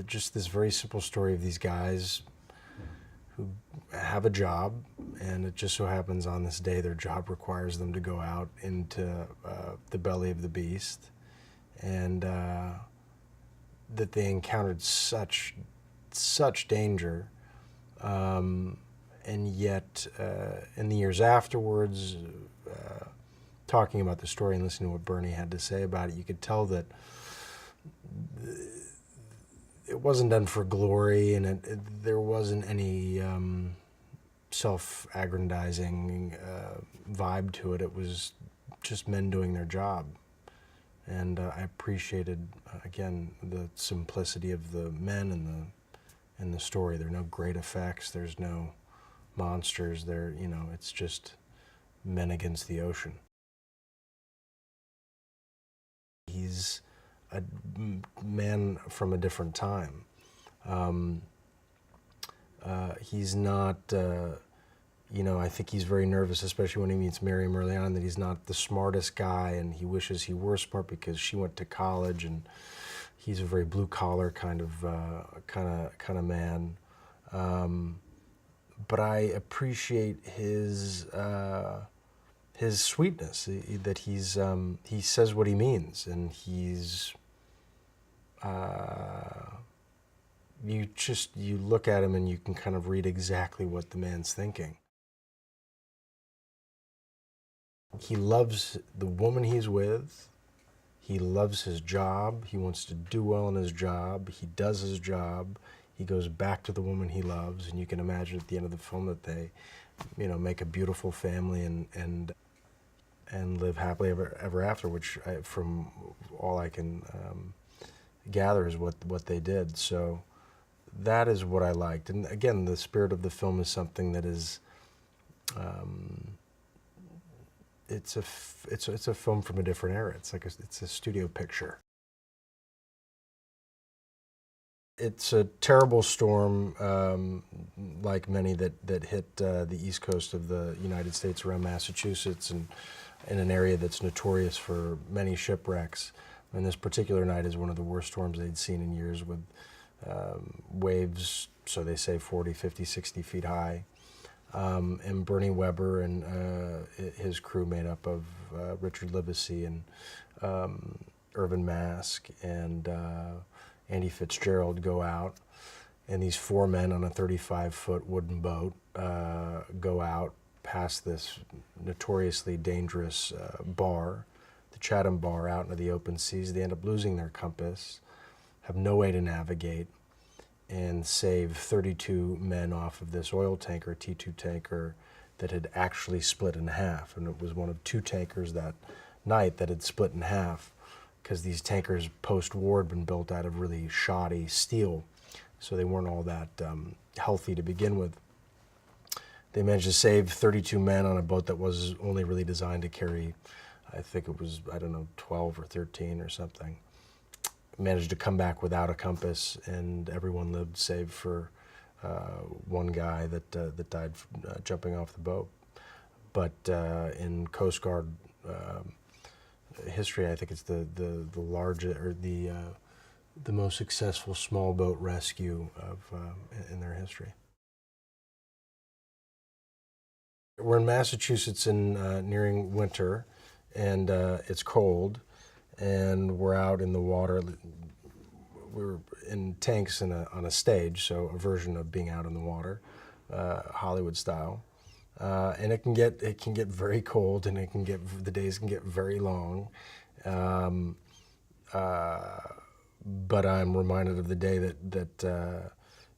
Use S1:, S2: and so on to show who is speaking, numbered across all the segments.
S1: Just this very simple story of these guys who have a job, and it just so happens on this day their job requires them to go out into the belly of the beast, and that they encountered such danger, and yet in the years afterwards, talking about the story and listening to what Bernie had to say about it, you could tell that it wasn't done for glory, and there wasn't any self-aggrandizing vibe to it. It was just men doing their job. And I appreciated, again, the simplicity of the men and the story. There are no great effects. There's no monsters. It's just men against the ocean. He's a man from a different time. He's not, I think he's very nervous, especially when he meets Miriam early on, that he's not the smartest guy, and he wishes he were smart because she went to college, and he's a very blue-collar kind of man. But I appreciate his sweetness, that he says what he means, and you look at him and you can kind of read exactly what the man's thinking. He loves the woman he's with. He loves his job. He wants to do well in his job. He does his job. He goes back to the woman he loves, and you can imagine at the end of the film that they, make a beautiful family and live happily ever after, which from all I can gather is what they did. So that is what I liked. And again, the spirit of the film is something that is, it's a film from a different era. It's a studio picture. It's a terrible storm, like many that hit the east coast of the United States around Massachusetts, and in an area that's notorious for many shipwrecks. And this particular night is one of the worst storms they'd seen in years, with waves, so they say 40, 50, 60 feet high. And Bernie Weber and his crew, made up of Richard Livesey and Irvin Mask and Andy Fitzgerald, go out. And these four men on a 35-foot wooden boat go out past this notoriously dangerous bar, the Chatham Bar, out into the open seas. They end up losing their compass, have no way to navigate, and save 32 men off of this oil tanker, T2 tanker, that had actually split in half. And it was one of two tankers that night that had split in half, because these tankers post-war had been built out of really shoddy steel, so they weren't all that healthy to begin with. They managed to save 32 men on a boat that was only really designed to carry, I think it was, 12 or 13 or something. Managed to come back without a compass, and everyone lived save for one guy that died jumping off the boat. But in Coast Guard history, I think it's the largest, or the most successful small boat rescue in their history. We're in Massachusetts nearing winter, and it's cold, and we're out in the water. We're in tanks on a stage, so a version of being out in the water, Hollywood style. And it can get very cold, and the days can get very long. But I'm reminded of the day that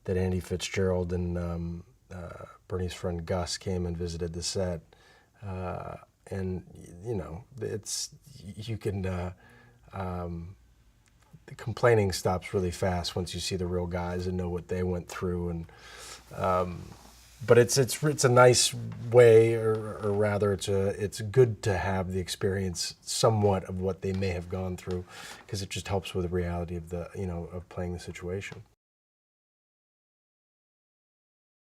S1: Andy Fitzgerald and Bernie's friend Gus came and visited the set, and the complaining stops really fast once you see the real guys and know what they went through, and but it's a nice way, or rather, it's good to have the experience somewhat of what they may have gone through, because it just helps with the reality of of playing the situation.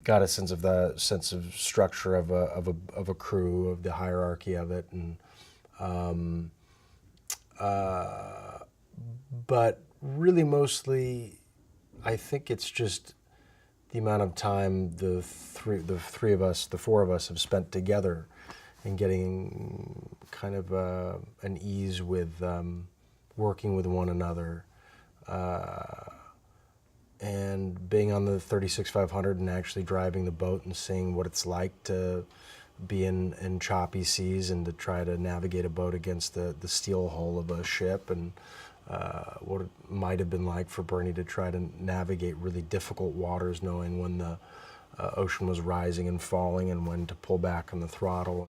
S1: Got a sense of structure of a crew, of the hierarchy of it, and but really mostly I think it's just the amount of time the four of us have spent together and getting kind of an ease with working with one another and being on the 36-500 and actually driving the boat and seeing what it's like to be in choppy seas and to try to navigate a boat against the steel hull of a ship, and what it might have been like for Bernie to try to navigate really difficult waters, knowing when the ocean was rising and falling and when to pull back on the throttle.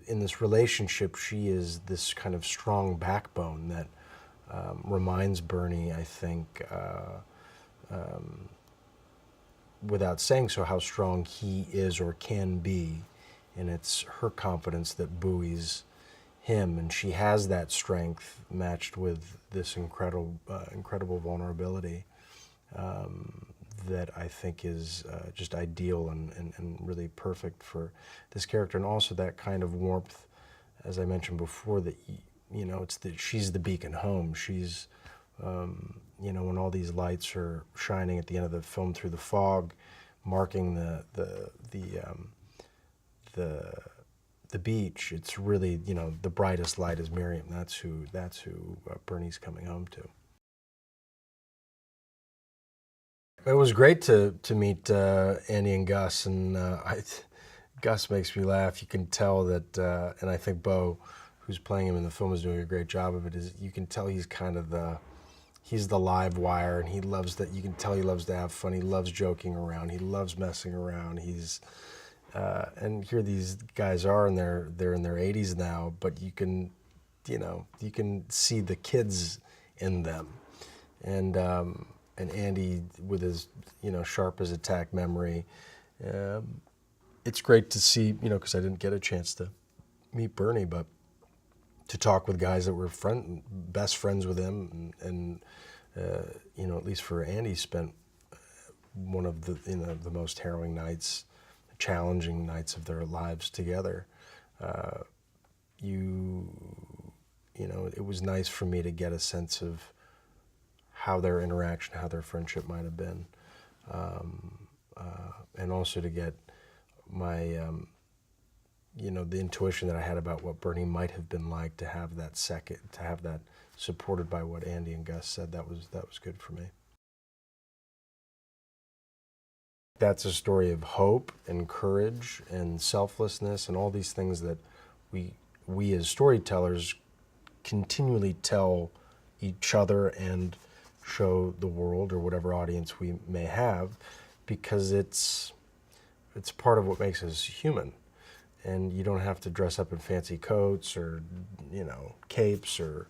S1: In this relationship, she is this kind of strong backbone that reminds Bernie, I think, without saying so, how strong he is or can be. And it's her confidence that buoys him. And she has that strength matched with this incredible vulnerability that I think is just ideal and really perfect for this character. And also that kind of warmth, as I mentioned before, that, she's the beacon home. She's, when all these lights are shining at the end of the film through the fog, marking the beach, it's really, the brightest light is Miriam. That's who Bernie's coming home to. It was great to meet Andy and Gus, and Gus makes me laugh. You can tell that, and I think Bo, who's playing him in the film, is doing a great job of it. You can tell he's kind of he's the live wire, and he loves that. You can tell he loves to have fun. He loves joking around. He loves messing around. And here these guys are, and they're in their 80s now, but you can see the kids in them, and Andy with his sharp as a tack memory. It's great to see, because I didn't get a chance to meet Bernie, but to talk with guys that were best friends with him, and at least for Andy, spent one of the most harrowing nights, challenging nights of their lives together. It was nice for me to get a sense of how their interaction, how their friendship might have been, and also to get my, the intuition that I had about what Bernie might have been like, to have that supported by what Andy and Gus said. That was good for me. That's a story of hope and courage and selflessness and all these things that we as storytellers continually tell each other and show the world or whatever audience we may have, because it's part of what makes us human. And you don't have to dress up in fancy coats or capes or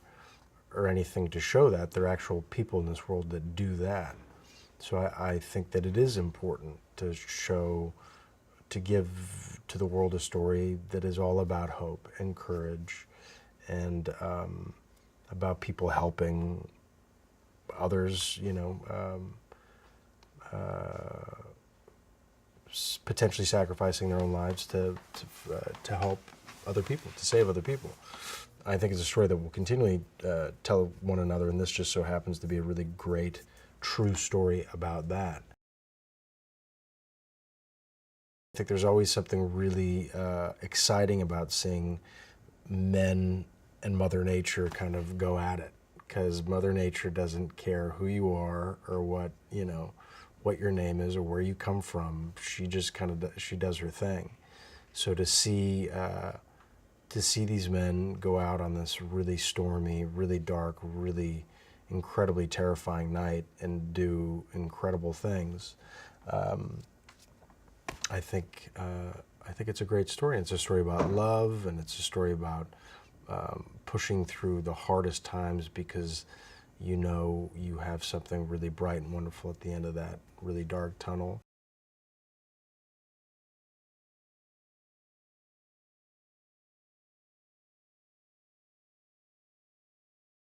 S1: anything to show that. There are actual people in this world that do that. So I think that it is important to give to the world a story that is all about hope and courage, and about people helping others, potentially sacrificing their own lives to help other people, to save other people. I think it's a story that we'll continually tell one another, and this just so happens to be a really great, true story about that. I think there's always something really exciting about seeing men and Mother Nature kind of go at it, because Mother Nature doesn't care who you are or what your name is or where you come from. She just she does her thing. So to see these men go out on this really stormy, really dark, really incredibly terrifying night and do incredible things, I think it's a great story. It's a story about love, and it's a story about pushing through the hardest times, because you have something really bright and wonderful at the end of that really dark tunnel.